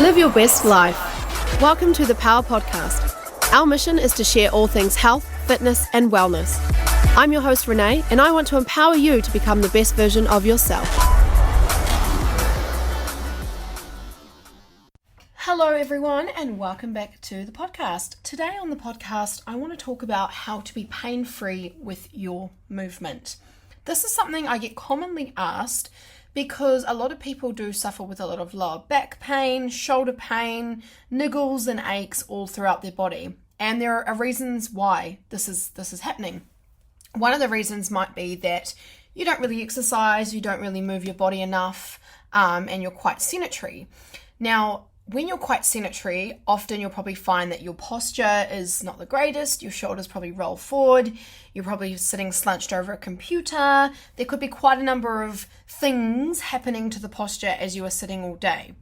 Live your best life. Welcome to the Power Podcast. Our mission is to share all things health, fitness, and wellness. I'm your host, Renee, and I want to empower you to become the best version of yourself. Hello, everyone, and welcome back to the podcast. Today on the podcast, I want to talk about how to be pain-free with your movement. This is something I get commonly asked because a lot of people do suffer with a lot of lower back pain, shoulder pain, niggles and aches all throughout their body. And there are reasons why this is happening. One of the reasons might be that you don't really exercise, you don't really move your body enough, and you're quite sedentary. Now, when you're quite sedentary, often you'll probably find that your posture is not the greatest, your shoulders probably roll forward, you're probably sitting slunched over a computer. There could be quite a number of things happening to the posture as you are sitting all day.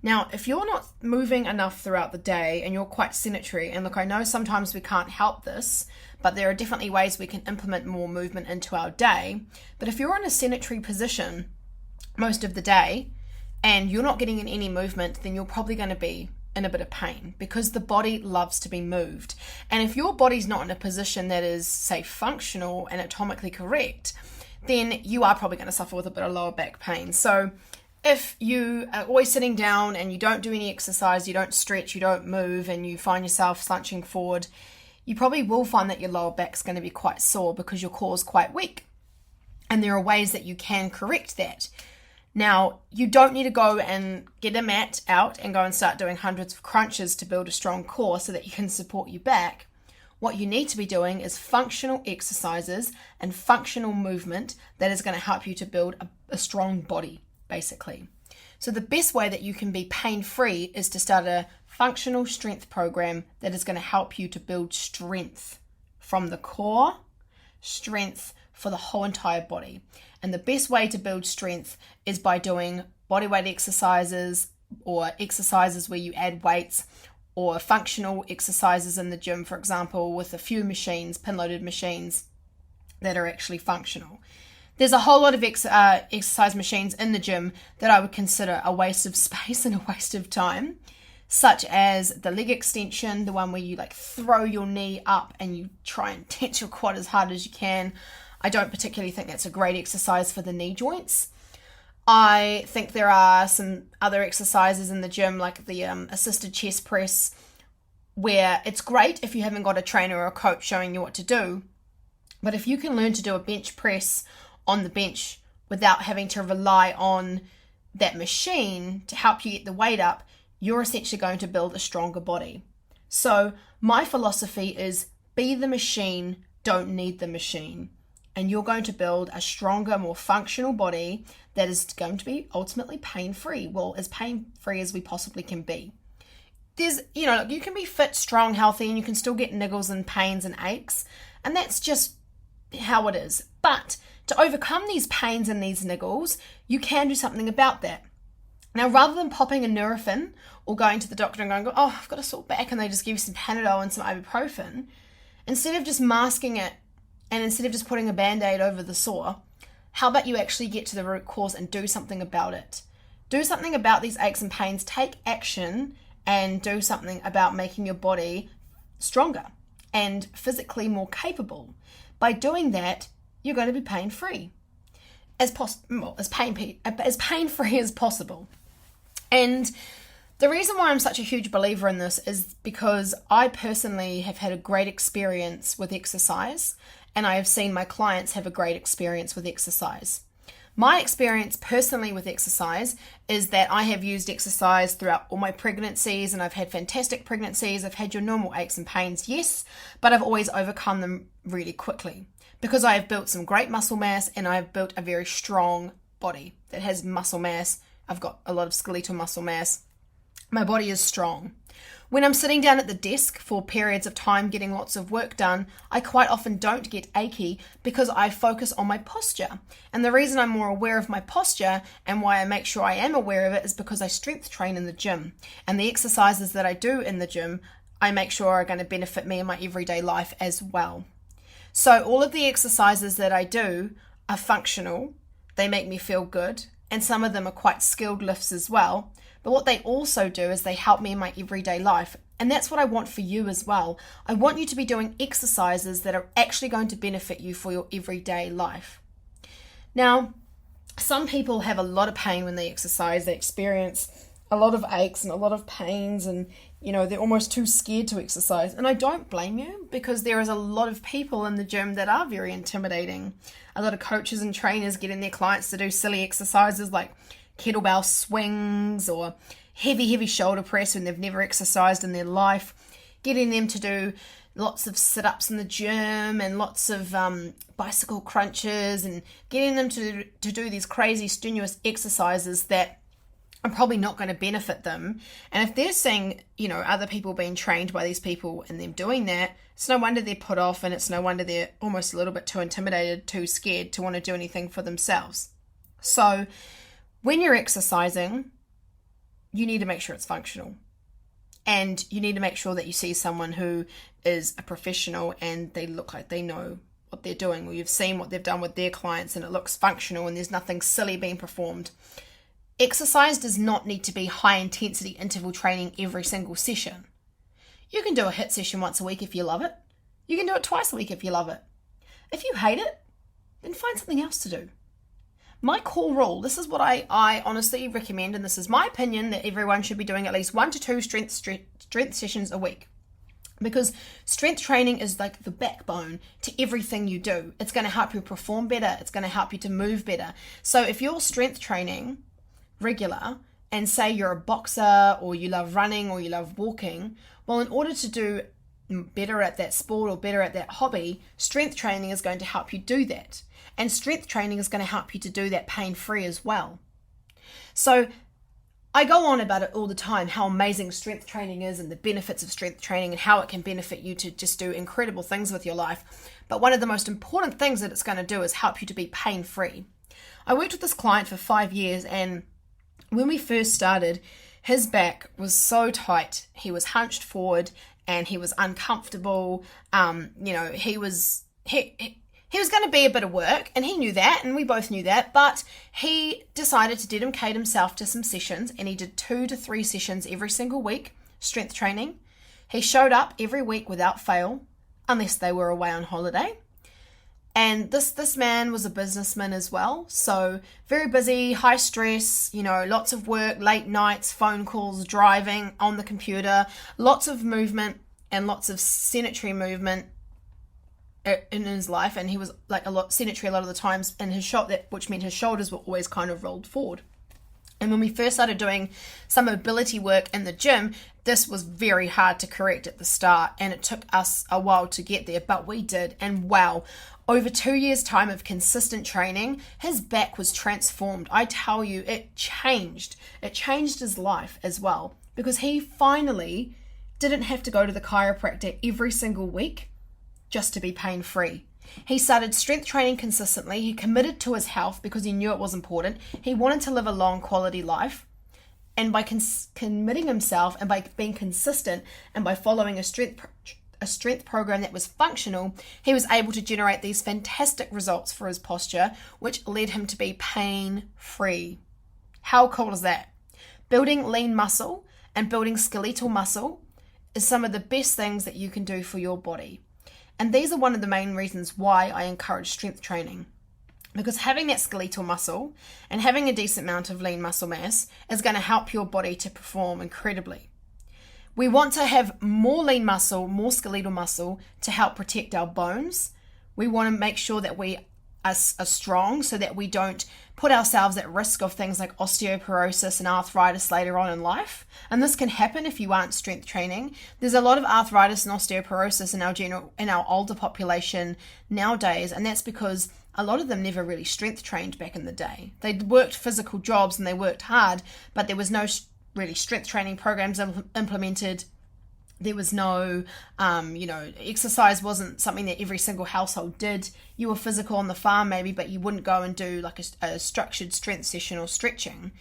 Now, if you're not moving enough throughout the day and you're quite sedentary, and look, I know sometimes we can't help this, but there are definitely ways we can implement more movement into our day. But if you're in a sedentary position most of the day, and you're not getting in any movement, then you're probably going to be in a bit of pain because the body loves to be moved. And if your body's not in a position that is, say, functional and anatomically correct, then you are probably going to suffer with a bit of lower back pain. So if you are always sitting down and you don't do any exercise, you don't stretch, you don't move, and you find yourself slouching forward, you probably will find that your lower back's going to be quite sore because your core is quite weak. And there are ways that you can correct that. Now, you don't need to go and get a mat out and go and start doing hundreds of crunches to build a strong core so that you can support your back. What you need to be doing is functional exercises and functional movement that is going to help you to build a strong body, basically. So the best way that you can be pain-free is to start a functional strength program that is going to help you to build strength from the core, strength for the whole entire body. And the best way to build strength is by doing bodyweight exercises or exercises where you add weights or functional exercises in the gym, for example, with a few machines, pin-loaded machines that are actually functional. There's a whole lot of exercise machines in the gym that I would consider a waste of space and a waste of time, such as the leg extension, the one where you throw your knee up and you try and tense your quad as hard as you can. I don't particularly think that's a great exercise for the knee joints. I think there are some other exercises in the gym like the assisted chest press where it's great if you haven't got a trainer or a coach showing you what to do. But if you can learn to do a bench press on the bench without having to rely on that machine to help you get the weight up, you're essentially going to build a stronger body. So my philosophy is be the machine, don't need the machine. And you're going to build a stronger, more functional body that is going to be ultimately pain-free. Well, as pain-free as we possibly can be. There's, you can be fit, strong, healthy, and you can still get niggles and pains and aches. And that's just how it is. But to overcome these pains and these niggles, you can do something about that. Now, rather than popping a Nurofen or going to the doctor and going, oh, I've got a sore back, and they just give you some Panadol and some ibuprofen, instead of just masking it, and instead of just putting a Band-Aid over the sore, how about you actually get to the root cause and do something about it? Do something about these aches and pains, take action, and do something about making your body stronger and physically more capable. By doing that, you're going to be pain-free, as pain-free as possible. And the reason why I'm such a huge believer in this is because I personally have had a great experience with exercise, and I have seen my clients have a great experience with exercise. My experience personally with exercise is that I have used exercise throughout all my pregnancies, and I've had fantastic pregnancies. I've had your normal aches and pains, yes, but I've always overcome them really quickly because I have built some great muscle mass and I've built a very strong body that has muscle mass. I've got a lot of skeletal muscle mass. My body is strong. When I'm sitting down at the desk for periods of time getting lots of work done, I quite often don't get achy because I focus on my posture. And the reason I'm more aware of my posture and why I make sure I am aware of it is because I strength train in the gym. And the exercises that I do in the gym, I make sure are going to benefit me in my everyday life as well. So all of the exercises that I do are functional. They make me feel good. And some of them are quite skilled lifts as well. But what they also do is they help me in my everyday life. And that's what I want for you as well. I want you to be doing exercises that are actually going to benefit you for your everyday life. Now, some people have a lot of pain when they exercise. They experience a lot of aches and a lot of pains, and they're almost too scared to exercise. And I don't blame you, because there is a lot of people in the gym that are very intimidating. A lot of coaches and trainers getting their clients to do silly exercises like kettlebell swings or heavy shoulder press when they've never exercised in their life, getting them to do lots of sit-ups in the gym and lots of bicycle crunches, and getting them to do these crazy strenuous exercises that are probably not going to benefit them. And if they're seeing, other people being trained by these people and them doing that, it's no wonder they're put off, and it's no wonder they're almost a little bit too intimidated, too scared to want to do anything for themselves. So when you're exercising, you need to make sure it's functional. And you need to make sure that you see someone who is a professional and they look like they know what they're doing, or you've seen what they've done with their clients and it looks functional and there's nothing silly being performed. Exercise does not need to be high intensity interval training every single session. You can do a HIIT session once a week if you love it. You can do it twice a week if you love it. If you hate it, then find something else to do. My core rule, this is what I honestly recommend, and this is my opinion, that everyone should be doing at least 1 to 2 strength sessions a week. Because strength training is like the backbone to everything you do. It's going to help you perform better. It's going to help you to move better. So if you're strength training regular, and say you're a boxer, or you love running, or you love walking, well, in order to do better at that sport or better at that hobby, strength training is going to help you do that. And strength training is going to help you to do that pain-free as well. So I go on about it all the time, how amazing strength training is and the benefits of strength training and how it can benefit you to just do incredible things with your life. But one of the most important things that it's going to do is help you to be pain-free. I worked with this client for 5 years, and when we first started, his back was so tight. He was hunched forward and he was uncomfortable. He was going to be a bit of work, and he knew that, and we both knew that, but he decided to dedicate himself to some sessions, and he did 2 to 3 sessions every single week, strength training. He showed up every week without fail, unless they were away on holiday. And this man was a businessman as well, so very busy, high stress, lots of work, late nights, phone calls, driving on the computer, lots of movement and lots of sedentary movement in his life. And he was like sedentary a lot of the times, and which meant his shoulders were always kind of rolled forward. And when we first started doing some mobility work in the gym, this was very hard to correct at the start, and it took us a while to get there, but we did. And wow, over 2 years' time of consistent training, his back was transformed. I tell you, it changed. It changed his life as well, because he finally didn't have to go to the chiropractor every single week just to be pain-free. He started strength training consistently. He committed to his health because he knew it was important. He wanted to live a long quality life. And by committing himself and by being consistent and by following a strength program that was functional, he was able to generate these fantastic results for his posture, which led him to be pain-free. How cool is that? Building lean muscle and building skeletal muscle is some of the best things that you can do for your body. And these are one of the main reasons why I encourage strength training. Because having that skeletal muscle and having a decent amount of lean muscle mass is going to help your body to perform incredibly. We want to have more lean muscle, more skeletal muscle to help protect our bones. We want to make sure that we are strong so that we don't put ourselves at risk of things like osteoporosis and arthritis later on in life. And this can happen if you aren't strength training. There's a lot of arthritis and osteoporosis in our older population nowadays, and that's because a lot of them never really strength trained back in the day. They worked physical jobs and they worked hard, but there was no really strength training programs implemented. There was no, exercise wasn't something that every single household did. You were physical on the farm maybe, but you wouldn't go and do like a structured strength session or stretching.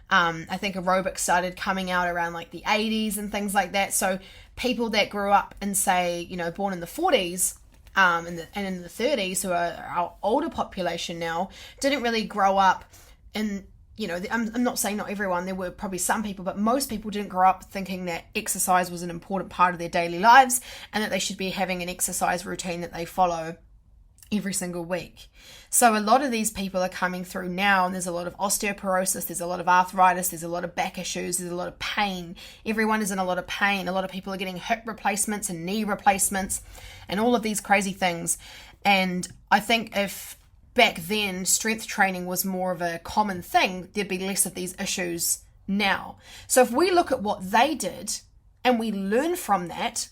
I think aerobics started coming out around like the 80s and things like that. So people that grew up and say, born in the 40s and in the 30s, who are our older population now, didn't really grow up in I'm not saying not everyone, there were probably some people, but most people didn't grow up thinking that exercise was an important part of their daily lives and that they should be having an exercise routine that they follow every single week. So a lot of these people are coming through now, and there's a lot of osteoporosis, there's a lot of arthritis, there's a lot of back issues, there's a lot of pain. Everyone is in a lot of pain. A lot of people are getting hip replacements and knee replacements and all of these crazy things. And I think if back then strength training was more of a common thing, there'd be less of these issues now. So if we look at what they did and we learn from that,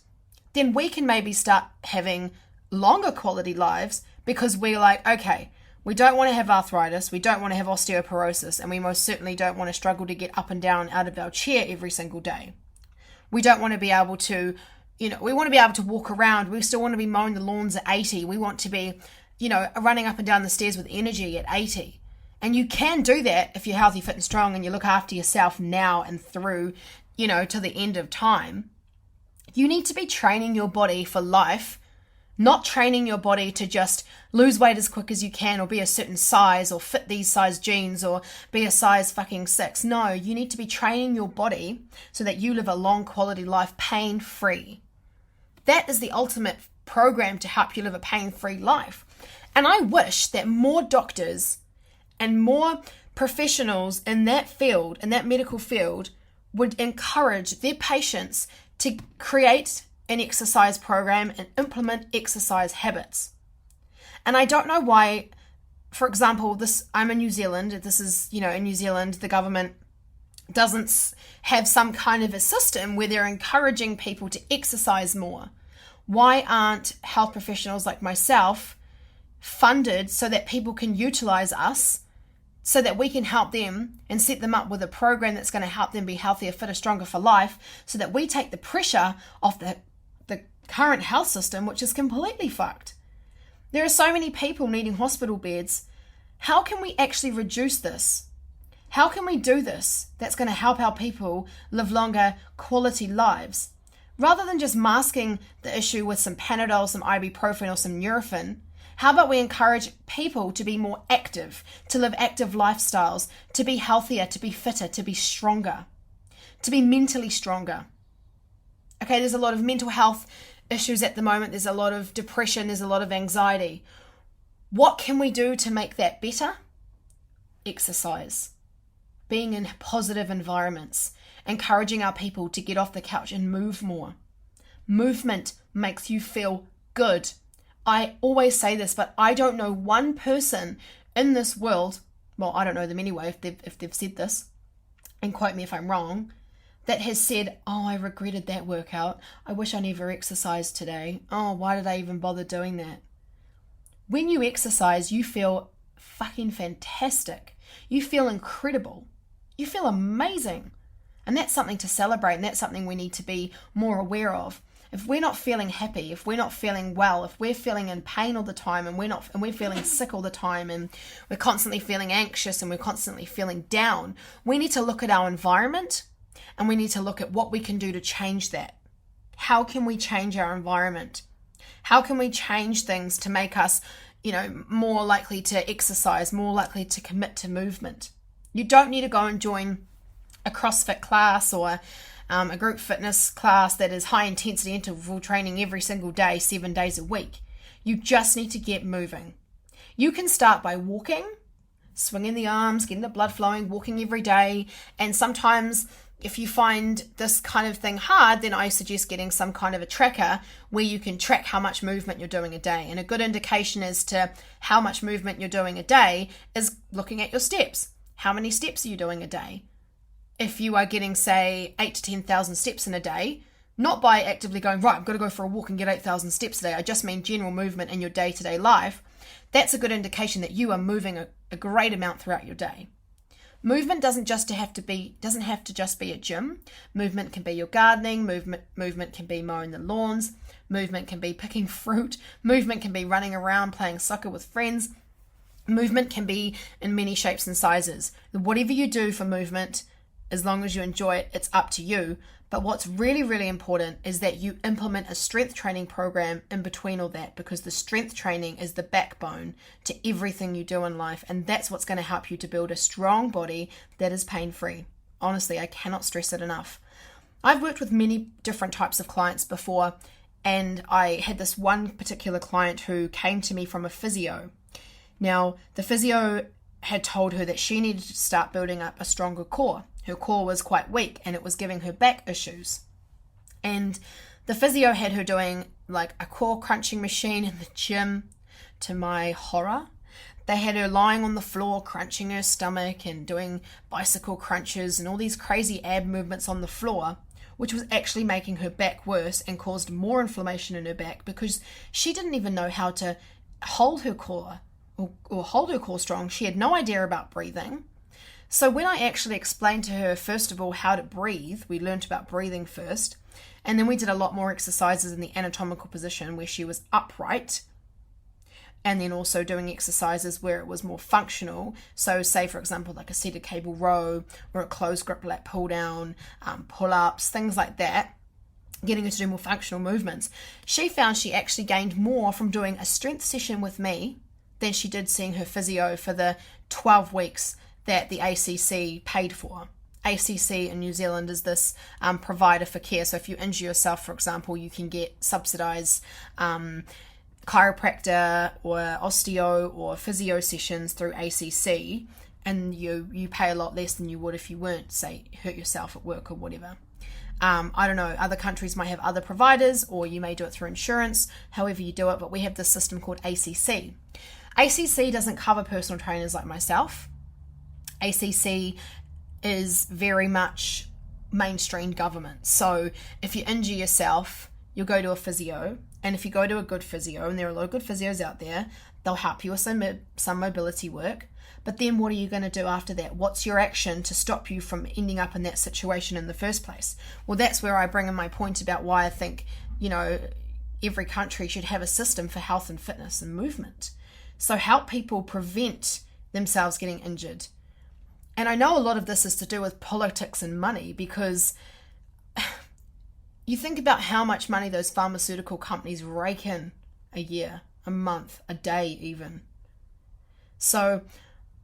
then we can maybe start having longer quality lives, because we're like, okay, we don't want to have arthritis, we don't want to have osteoporosis, and we most certainly don't want to struggle to get up and down out of our chair every single day. We don't want to be able to, we want to be able to walk around. We still want to be mowing the lawns at 80. We want to be, running up and down the stairs with energy at 80. And you can do that if you're healthy, fit, and strong, and you look after yourself now and through, to the end of time. You need to be training your body for life, not training your body to just lose weight as quick as you can, or be a certain size, or fit these size jeans, or be a size fucking 6. No, you need to be training your body so that you live a long quality life pain-free. That is the ultimate program to help you live a pain-free life. And I wish that more doctors and more professionals in that field, in that medical field, would encourage their patients to create an exercise program and implement exercise habits. And I don't know why, for example, I'm in New Zealand. This is, in New Zealand, the government doesn't have some kind of a system where they're encouraging people to exercise more. Why aren't health professionals like myself funded so that people can utilize us, so that we can help them and set them up with a program that's going to help them be healthier, fitter, stronger for life, so that we take the pressure off the current health system, which is completely fucked. There are so many people needing hospital beds. How can we actually reduce this? How can we do this that's going to help our people live longer quality lives? Rather than just masking the issue with some Panadol, some ibuprofen, or some Nurofen, how about we encourage people to be more active, to live active lifestyles, to be healthier, to be fitter, to be stronger, to be mentally stronger? Okay, there's a lot of mental health issues at the moment. There's a lot of depression. There's a lot of anxiety. What can we do to make that better? Exercise. Being in positive environments. Encouraging our people to get off the couch and move more. Movement makes you feel good. I always say this, but I don't know one person in this world, well, I don't know them anyway if they've said this, and quote me if I'm wrong, that has said, oh, I regretted that workout. I wish I never exercised today. Oh, why did I even bother doing that? When you exercise, you feel fucking fantastic. You feel incredible. You feel amazing. And that's something to celebrate, and that's something we need to be more aware of. If we're not feeling happy, if we're not feeling well, if we're feeling in pain all the time, and we're feeling sick all the time, and we're constantly feeling anxious, and we're constantly feeling down, we need to look at our environment, and we need to look at what we can do to change that. How can we change our environment? How can we change things to make us, more likely to exercise, more likely to commit to movement? You don't need to go and join a CrossFit class or a group fitness class that is high intensity interval training every single day, 7 days a week. You just need to get moving. You can start by walking, swinging the arms, getting the blood flowing, walking every day. And sometimes if you find this kind of thing hard, then I suggest getting some kind of a tracker where you can track how much movement you're doing a day. And a good indication as to how much movement you're doing a day is looking at your steps. How many steps are you doing a day? If you are getting, say, 8,000 to 10,000 steps in a day, not by actively going, right, I've got to go for a walk and get 8,000 steps a day. I just mean general movement in your day-to-day life. That's a good indication that you are moving a great amount throughout your day. Movement doesn't have to just be a gym. Movement can be your gardening. Movement can be mowing the lawns. Movement can be picking fruit. Movement can be running around playing soccer with friends. Movement can be in many shapes and sizes. Whatever you do for movement, As long as you enjoy it, it's up to you. But what's really, really important is that you implement a strength training program in between all that, because the strength training is the backbone to everything you do in life. And that's what's going to help you to build a strong body that is pain-free. Honestly, I cannot stress it enough. I've worked with many different types of clients before, and I had this one particular client who came to me from a physio. Now, the physio had told her that she needed to start building up a stronger core. Her core was quite weak and it was giving her back issues. And the physio had her doing like a core crunching machine in the gym. To my horror, they had her lying on the floor crunching her stomach and doing bicycle crunches and all these crazy ab movements on the floor, which was actually making her back worse and caused more inflammation in her back, because she didn't even know how to hold her core or hold her core strong. She had no idea about breathing. So when I actually explained to her, first of all, how to breathe, we learned about breathing first, and then we did a lot more exercises in the anatomical position where she was upright, and then also doing exercises where it was more functional. So say, for example, like a seated cable row or a closed grip lat pull down, pull-ups, things like that, getting her to do more functional movements. She found she actually gained more from doing a strength session with me than she did seeing her physio for the 12 weeks that the ACC paid for. ACC in New Zealand is this provider for care. So if you injure yourself, for example, you can get subsidized chiropractor or osteo or physio sessions through ACC, and you pay a lot less than you would if you weren't, say, hurt yourself at work or whatever. I don't know, other countries might have other providers, or you may do it through insurance, however you do it, but we have this system called ACC. ACC doesn't cover personal trainers like myself. ACC is very much mainstream government. So if you injure yourself, you'll go to a physio, and if you go to a good physio, and there are a lot of good physios out there, they'll help you with some mobility work. But then what are you going to do after that? What's your action to stop you from ending up in that situation in the first place? Well, that's where I bring in my point about why I think, every country should have a system for health and fitness and movement. So help people prevent themselves getting injured. And I know a lot of this is to do with politics and money, because you think about how much money those pharmaceutical companies rake in a year, a month, a day even. So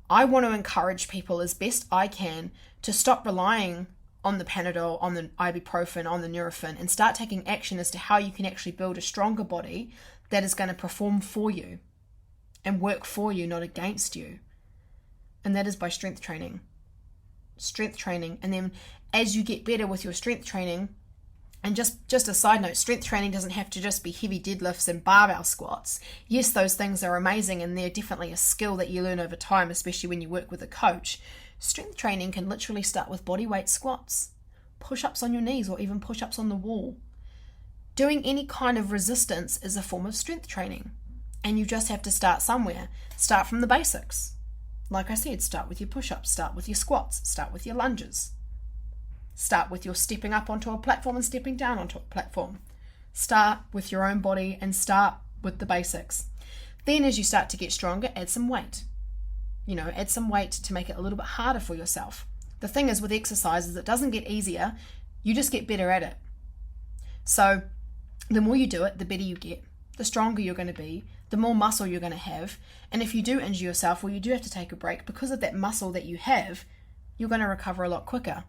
I want to encourage people as best I can to stop relying on the Panadol, on the ibuprofen, on the Nurofen, and start taking action as to how you can actually build a stronger body that is going to perform for you and work for you, not against you. And that is by strength training. Strength training. And then as you get better with your strength training, and just a side note, strength training doesn't have to just be heavy deadlifts and barbell squats. Yes, those things are amazing, and they're definitely a skill that you learn over time, especially when you work with a coach. Strength training can literally start with bodyweight squats, push-ups on your knees, or even push-ups on the wall. Doing any kind of resistance is a form of strength training, and you just have to start somewhere. Start from the basics. Like I said, start with your push-ups, start with your squats, start with your lunges. Start with your stepping up onto a platform and stepping down onto a platform. Start with your own body and start with the basics. Then as you start to get stronger, add some weight. Add some weight to make it a little bit harder for yourself. The thing is with exercises, it doesn't get easier, you just get better at it. So the more you do it, the better you get, the stronger you're going to be, the more muscle you're going to have. And if you do injure yourself, well, you do have to take a break. Because of that muscle that you have, you're going to recover a lot quicker.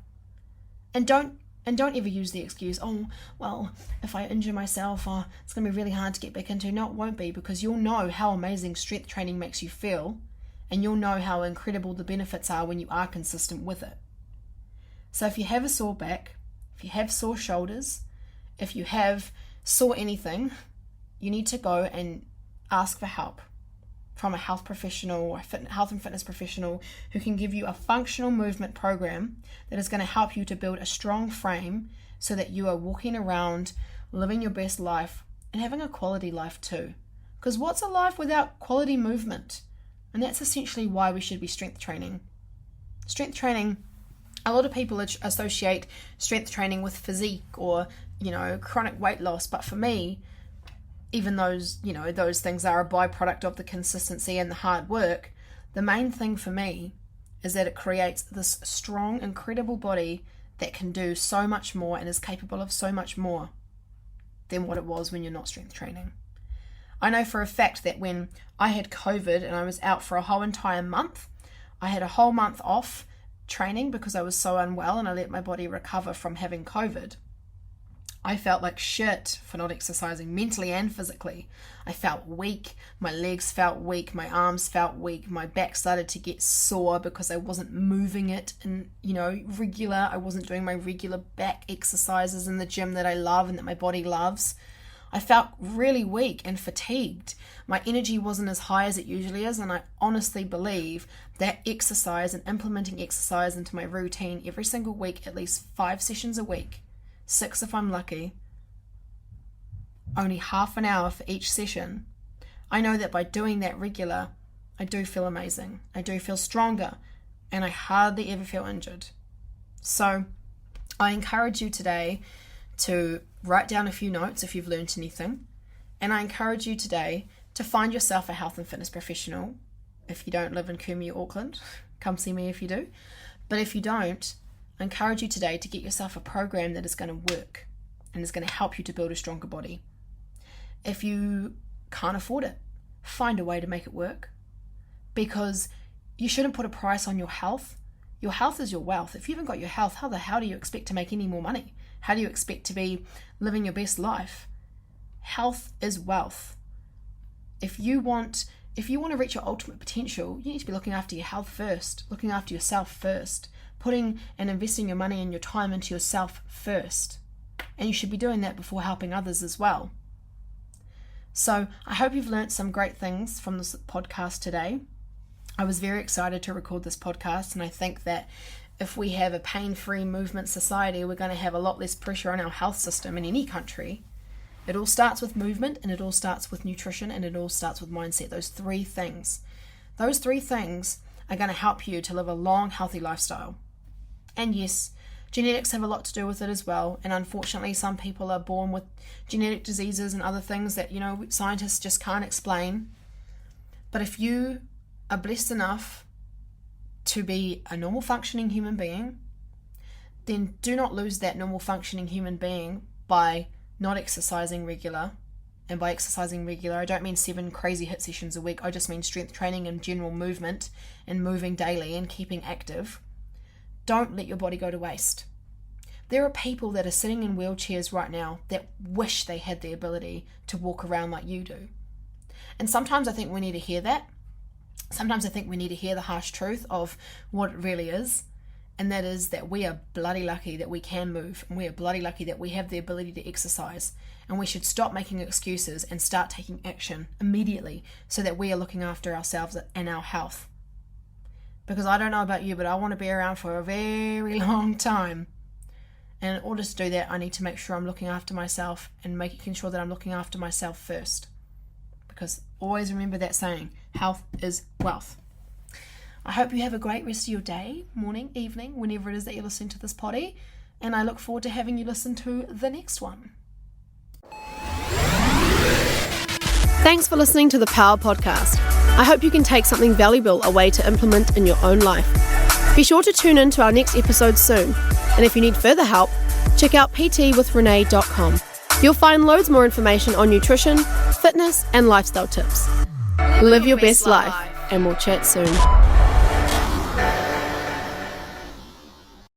And don't ever use the excuse, oh, well, if I injure myself, it's going to be really hard to get back into. No, it won't be, because you'll know how amazing strength training makes you feel, and you'll know how incredible the benefits are when you are consistent with it. So if you have a sore back, if you have sore shoulders, if you have sore anything, you need to go and ask for help from a health professional or health and fitness professional who can give you a functional movement program that is going to help you to build a strong frame so that you are walking around, living your best life, and having a quality life too. Because what's a life without quality movement? And that's essentially why we should be strength training. Strength training, a lot of people associate strength training with physique or, chronic weight loss. But for me, even those things are a byproduct of the consistency and the hard work, the main thing for me is that it creates this strong, incredible body that can do so much more and is capable of so much more than what it was when you're not strength training. I know for a fact that when I had COVID and I was out for a whole entire month, I had a whole month off training because I was so unwell and I let my body recover from having COVID. I felt like shit for not exercising mentally and physically. I felt weak, my legs felt weak, my arms felt weak, my back started to get sore because I wasn't moving it and, regular. I wasn't doing my regular back exercises in the gym that I love and that my body loves. I felt really weak and fatigued. My energy wasn't as high as it usually is, and I honestly believe that exercise and implementing exercise into my routine every single week, at least 5 sessions a week, 6 if I'm lucky, only half an hour for each session. I know that by doing that regular, I do feel amazing. I do feel stronger, and I hardly ever feel injured. So I encourage you today to write down a few notes if you've learned anything, and I encourage you today to find yourself a health and fitness professional. If you don't live in Coombe or Auckland, come see me if you do. But if you don't, I encourage you today to get yourself a program that is going to work and is going to help you to build a stronger body. If you can't afford it, find a way to make it work, because you shouldn't put a price on your health. Your health is your wealth. If you haven't got your health, how the hell do you expect to make any more money? How do you expect to be living your best life? Health is wealth. If you want to reach your ultimate potential, you need to be looking after your health first, looking after yourself first, putting and investing your money and your time into yourself first. And you should be doing that before helping others as well. So I hope you've learnt some great things from this podcast today. I was very excited to record this podcast, and I think that if we have a pain-free movement society, we're going to have a lot less pressure on our health system in any country. It all starts with movement, and it all starts with nutrition, and it all starts with mindset. Those 3 things. Those 3 things are going to help you to live a long, healthy lifestyle. And yes, genetics have a lot to do with it as well. And unfortunately, some people are born with genetic diseases and other things that, scientists just can't explain. But if you are blessed enough to be a normal functioning human being, then do not lose that normal functioning human being by not exercising regular. And by exercising regular, I don't mean 7 crazy HIIT sessions a week. I just mean strength training and general movement and moving daily and keeping active. Don't let your body go to waste. There are people that are sitting in wheelchairs right now that wish they had the ability to walk around like you do. And sometimes I think we need to hear that. Sometimes I think we need to hear the harsh truth of what it really is. And that is that we are bloody lucky that we can move, and we are bloody lucky that we have the ability to exercise, and we should stop making excuses and start taking action immediately so that we are looking after ourselves and our health. Because I don't know about you, but I want to be around for a very long time. And in order to do that, I need to make sure I'm looking after myself and making sure that I'm looking after myself first. Because always remember that saying, health is wealth. I hope you have a great rest of your day, morning, evening, whenever it is that you're listening to this potty, and I look forward to having you listen to the next one. Thanks for listening to the Power Podcast. I hope you can take something valuable away to implement in your own life. Be sure to tune in to our next episode soon, and if you need further help, check out ptwithrenee.com. You'll find loads more information on nutrition, fitness, and lifestyle tips. Live your best life, and we'll chat soon.